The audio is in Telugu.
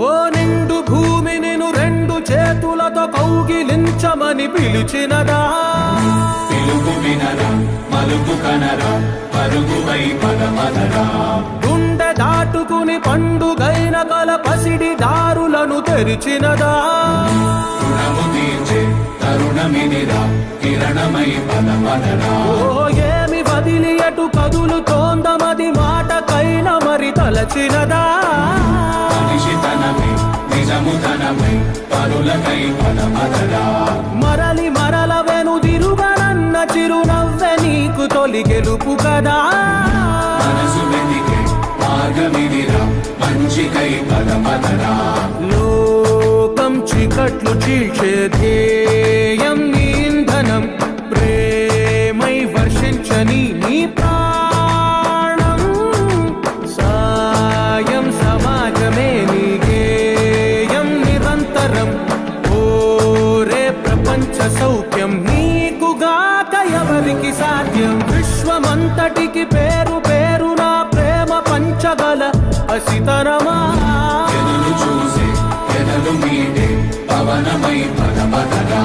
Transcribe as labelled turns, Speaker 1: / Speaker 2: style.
Speaker 1: ఓ నిండు భూమి నిన్ను రెండు చేతులతో కౌగిలించమని పిలిచినదా,
Speaker 2: పిలుపు వినరా మలుపు కనరా పరుగువై పదమదరా,
Speaker 1: గుండె దాటుకుని పండుగైన కల పసిడి దారులను తెరిచినదా,
Speaker 2: రుణము తీర్చే తరుణమిదిరా కిరణమై పదమదరా,
Speaker 1: ఓ ఏమి వదిలి అటు కదులుతోందమది మాటకైన మరి తలచినదా,
Speaker 2: మనిషితనమై నిజముతనమై పరులకై పదమదరా,
Speaker 1: మరలి మరల వెనుదిరుగనన్న చిరునవ్వె నీకు తొలి గెలుపు కదా,
Speaker 2: మనసు వెతికే మార్గమిదిరా మంచికై పదమదరా,
Speaker 1: లోకం చీకట్లు చీల్చే ధ్యేయం నీ ఇంధనం, ప్రేమై వర్షించని నీ ప్రాణం, సాయం సమాజమే నీ గేయం నిరంతరం, ఓరే ప్రపంచ సౌఖ్యం నీకుగాక ఎవరికి సాధ్యం, విశ్వమంతటికి పేరు పేరు నా ప్రేమ పంచగల అసితరమా,
Speaker 2: ఎదురు చూసే ఎదలు మీటే పవనమై పదమదరా.